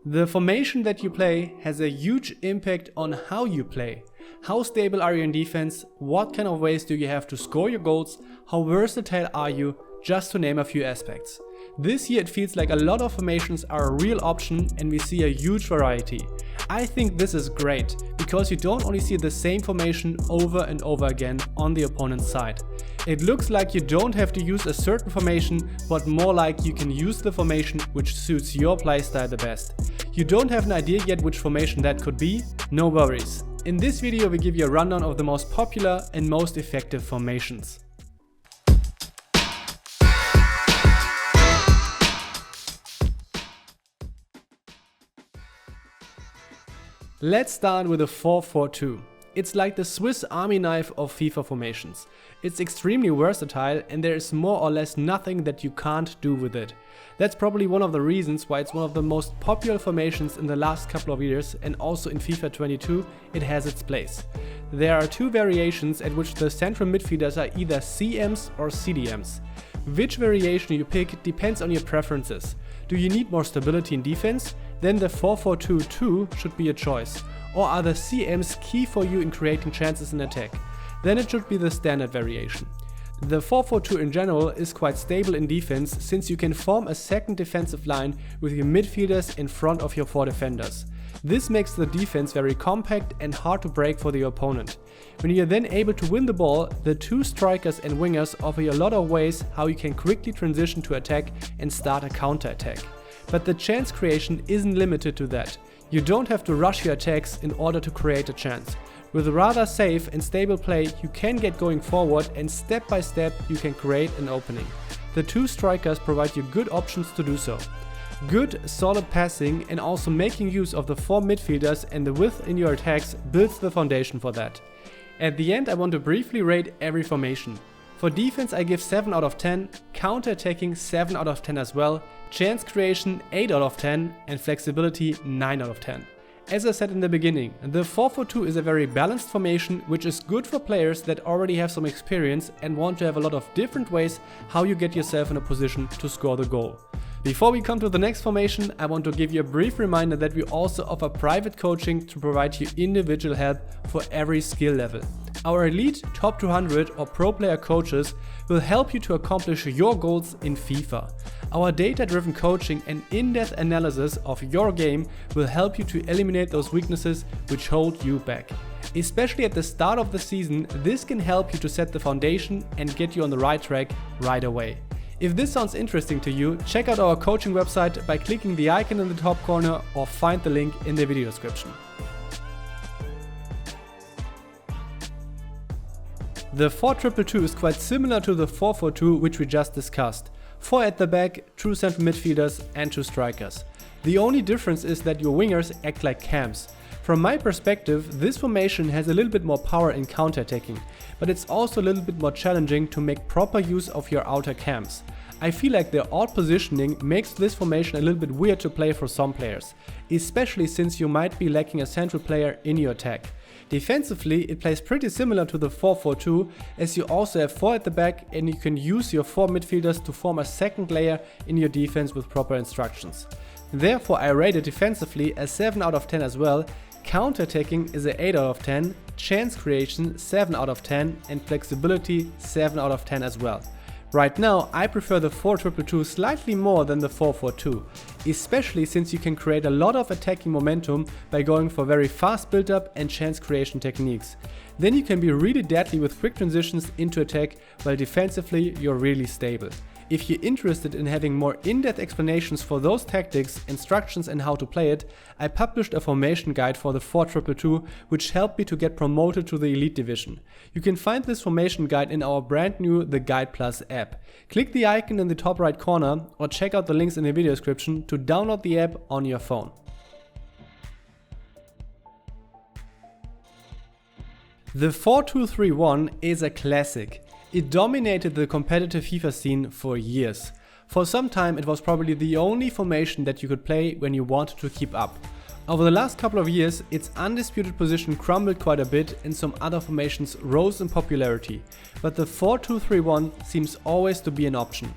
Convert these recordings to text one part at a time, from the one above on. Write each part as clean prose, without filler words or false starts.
The formation that you play has a huge impact on how you play. How stable are you in defense? What kind of ways do you have to score your goals? How versatile are you? Just to name a few aspects. This year it feels like a lot of formations are a real option and we see a huge variety. I think this is great, because you don't only see the same formation over and over again on the opponent's side. It looks like you don't have to use a certain formation, but more like you can use the formation which suits your playstyle the best. You don't have an idea yet which formation that could be? No worries. In this video we give you a rundown of the most popular and most effective formations. Let's start with a 4-4-2. It's like the Swiss Army knife of FIFA formations. It's extremely versatile and there is more or less nothing that you can't do with it. That's probably one of the reasons why it's one of the most popular formations in the last couple of years, and also in FIFA 22 it has its place. There are two variations at which the central midfielders are either CMs or CDMs. Which variation you pick depends on your preferences. Do you need more stability in defense? Then the 4-4-2-2 should be a choice. Or are the CMs key for you in creating chances in attack? Then it should be the standard variation. The 4-4-2 in general is quite stable in defense, since you can form a second defensive line with your midfielders in front of your four defenders. This makes the defense very compact and hard to break for the opponent. When you are then able to win the ball, the two strikers and wingers offer you a lot of ways how you can quickly transition to attack and start a counter-attack. But the chance creation isn't limited to that. You don't have to rush your attacks in order to create a chance. With rather safe and stable play, you can get going forward and step by step you can create an opening. The two strikers provide you good options to do so. Good, solid passing and also making use of the four midfielders and the width in your attacks builds the foundation for that. At the end I want to briefly rate every formation. For defense I give 7 out of 10, counter-attacking 7 out of 10 as well, chance creation 8 out of 10 and flexibility 9 out of 10. As I said in the beginning, the 4-4-2 is a very balanced formation which is good for players that already have some experience and want to have a lot of different ways how you get yourself in a position to score the goal. Before we come to the next formation, I want to give you a brief reminder that we also offer private coaching to provide you individual help for every skill level. Our elite top 200 or pro player coaches will help you to accomplish your goals in FIFA. Our data-driven coaching and in-depth analysis of your game will help you to eliminate those weaknesses which hold you back. Especially at the start of the season, this can help you to set the foundation and get you on the right track right away. If this sounds interesting to you, check out our coaching website by clicking the icon in the top corner or find the link in the video description. The 4-2-2 is quite similar to the 4-4-2 which we just discussed. 4 at the back, 2 central midfielders and 2 strikers. The only difference is that your wingers act like cams. From my perspective, this formation has a little bit more power in counter-attacking, but it's also a little bit more challenging to make proper use of your outer cams. I feel like their odd positioning makes this formation a little bit weird to play for some players, especially since you might be lacking a central player in your attack. Defensively, it plays pretty similar to the 4-4-2, as you also have 4 at the back and you can use your 4 midfielders to form a second layer in your defense with proper instructions. Therefore I rate it defensively a 7 out of 10 as well, counter-attacking is a 8 out of 10, chance creation 7 out of 10 and flexibility 7 out of 10 as well. Right now I prefer the 4-2-2 slightly more than the 4-4-2, especially since you can create a lot of attacking momentum by going for very fast build-up and chance creation techniques. Then you can be really deadly with quick transitions into attack, while defensively you're really stable. If you're interested in having more in-depth explanations for those tactics, instructions and how to play it, I published a formation guide for the 4-2-2 which helped me to get promoted to the Elite Division. You can find this formation guide in our brand new The Guide Plus app. Click the icon in the top right corner or check out the links in the video description to download the app on your phone. The 4-2-3-1 is a classic. It dominated the competitive FIFA scene for years. For some time it was probably the only formation that you could play when you wanted to keep up. Over the last couple of years its undisputed position crumbled quite a bit and some other formations rose in popularity, but the 4-2-3-1 seems always to be an option.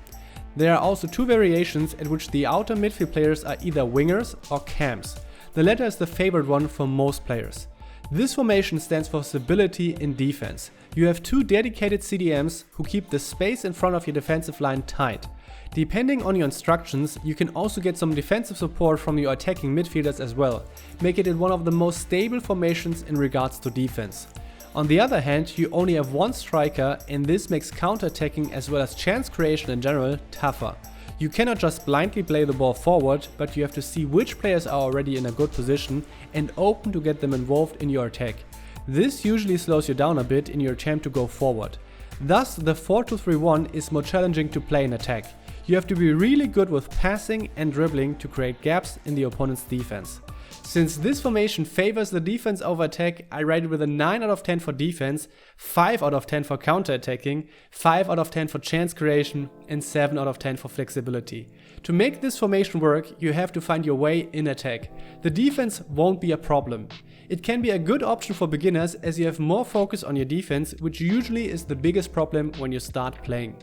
There are also two variations at which the outer midfield players are either wingers or cams. The latter is the favored one for most players. This formation stands for stability in defense. You have two dedicated CDMs who keep the space in front of your defensive line tight. Depending on your instructions, you can also get some defensive support from your attacking midfielders as well, making it one of the most stable formations in regards to defense. On the other hand, you only have one striker, and this makes counter-attacking as well as chance creation in general tougher. You cannot just blindly play the ball forward, but you have to see which players are already in a good position and open to get them involved in your attack. This usually slows you down a bit in your attempt to go forward. Thus, the 4-2-3-1 is more challenging to play in attack. You have to be really good with passing and dribbling to create gaps in the opponent's defense. Since this formation favors the defense over attack, I rate it with a 9 out of 10 for defense, 5 out of 10 for counter-attacking, 5 out of 10 for chance creation, and 7 out of 10 for flexibility. To make this formation work, you have to find your way in attack. The defense won't be a problem. It can be a good option for beginners as you have more focus on your defense, which usually is the biggest problem when you start playing.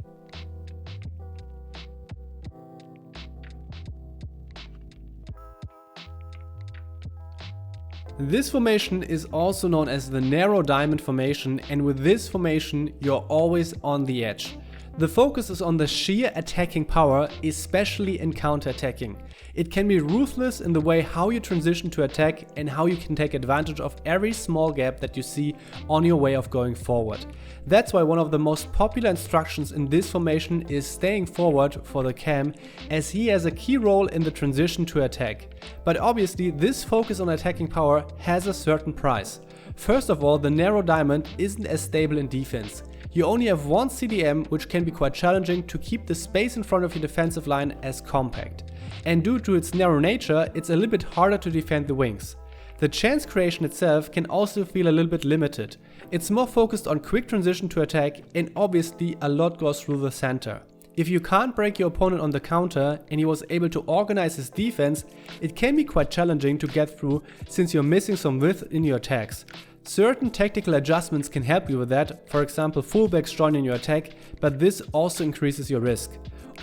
This formation is also known as the narrow diamond formation, and with this formation you're always on the edge. The focus is on the sheer attacking power, especially in counter-attacking. It can be ruthless in the way how you transition to attack and how you can take advantage of every small gap that you see on your way of going forward. That's why one of the most popular instructions in this formation is staying forward for the cam, as he has a key role in the transition to attack. But obviously this focus on attacking power has a certain price. First of all, the narrow diamond isn't as stable in defense. You only have one CDM, which can be quite challenging to keep the space in front of your defensive line as compact. And due to its narrow nature, it's a little bit harder to defend the wings. The chance creation itself can also feel a little bit limited. It's more focused on quick transition to attack, and obviously a lot goes through the center. If you can't break your opponent on the counter and he was able to organize his defense, it can be quite challenging to get through since you're missing some width in your attacks. Certain tactical adjustments can help you with that, for example fullbacks joining your attack, but this also increases your risk.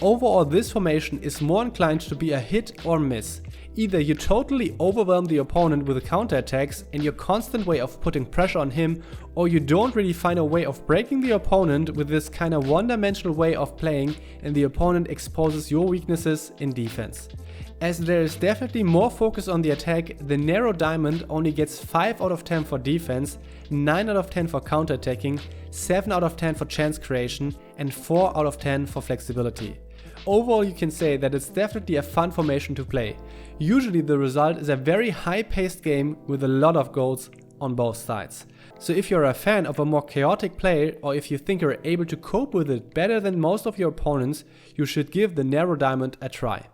Overall, this formation is more inclined to be a hit or miss. Either you totally overwhelm the opponent with the counterattacks and your constant way of putting pressure on him, or you don't really find a way of breaking the opponent with this kind of one-dimensional way of playing and the opponent exposes your weaknesses in defense. As there is definitely more focus on the attack, the narrow diamond only gets 5 out of 10 for defense, 9 out of 10 for counterattacking, 7 out of 10 for chance creation, and 4 out of 10 for flexibility. Overall, you can say that it's definitely a fun formation to play. Usually the result is a very high-paced game with a lot of goals on both sides. So if you're a fan of a more chaotic play, or if you think you're able to cope with it better than most of your opponents, you should give the narrow diamond a try.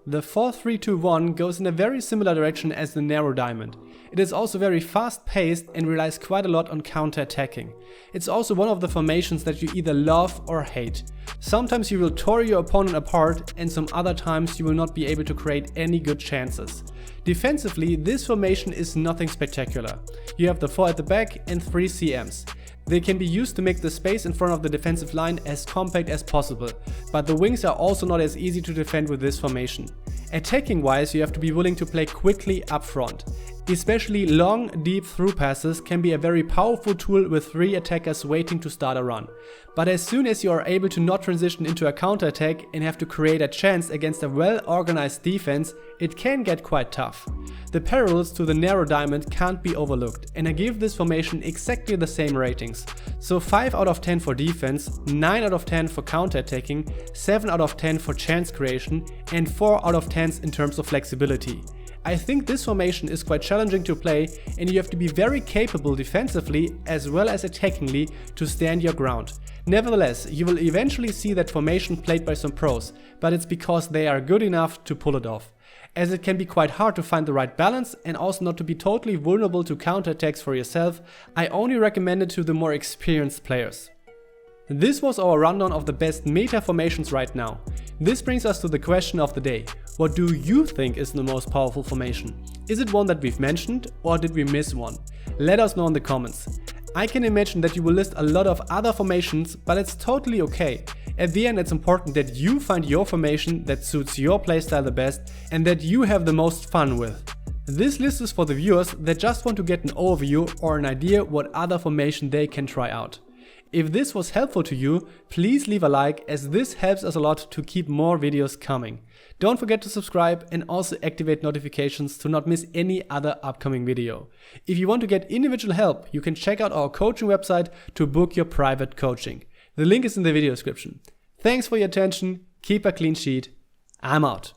The 4-3-2-1 goes in a very similar direction as the narrow diamond. It is also very fast paced and relies quite a lot on counter-attacking. It's also one of the formations that you either love or hate. Sometimes you will tear your opponent apart, and some other times you will not be able to create any good chances. Defensively, this formation is nothing spectacular. You have the 4 at the back and 3 CMs. They can be used to make the space in front of the defensive line as compact as possible, but the wings are also not as easy to defend with this formation. Attacking wise, you have to be willing to play quickly up front. Especially long, deep through passes can be a very powerful tool with 3 attackers waiting to start a run. But as soon as you are able to not transition into a counter-attack and have to create a chance against a well-organized defense, it can get quite tough. The parallels to the narrow diamond can't be overlooked, and I give this formation exactly the same ratings. So 5 out of 10 for defense, 9 out of 10 for counter-attacking, 7 out of 10 for chance creation, and 4 out of 10 in terms of flexibility. I think this formation is quite challenging to play, and you have to be very capable defensively as well as attackingly to stand your ground. Nevertheless, you will eventually see that formation played by some pros, but it's because they are good enough to pull it off. As it can be quite hard to find the right balance and also not to be totally vulnerable to counterattacks for yourself, I only recommend it to the more experienced players. This was our rundown of the best meta formations right now. This brings us to the question of the day. What do you think is the most powerful formation? Is it one that we've mentioned, or did we miss one? Let us know in the comments. I can imagine that you will list a lot of other formations, but it's totally okay. At the end, it's important that you find your formation that suits your playstyle the best and that you have the most fun with. This list is for the viewers that just want to get an overview or an idea what other formation they can try out. If this was helpful to you, please leave a like, as this helps us a lot to keep more videos coming. Don't forget to subscribe and also activate notifications to not miss any other upcoming video. If you want to get individual help, you can check out our coaching website to book your private coaching. The link is in the video description. Thanks for your attention, keep a clean sheet, I'm out.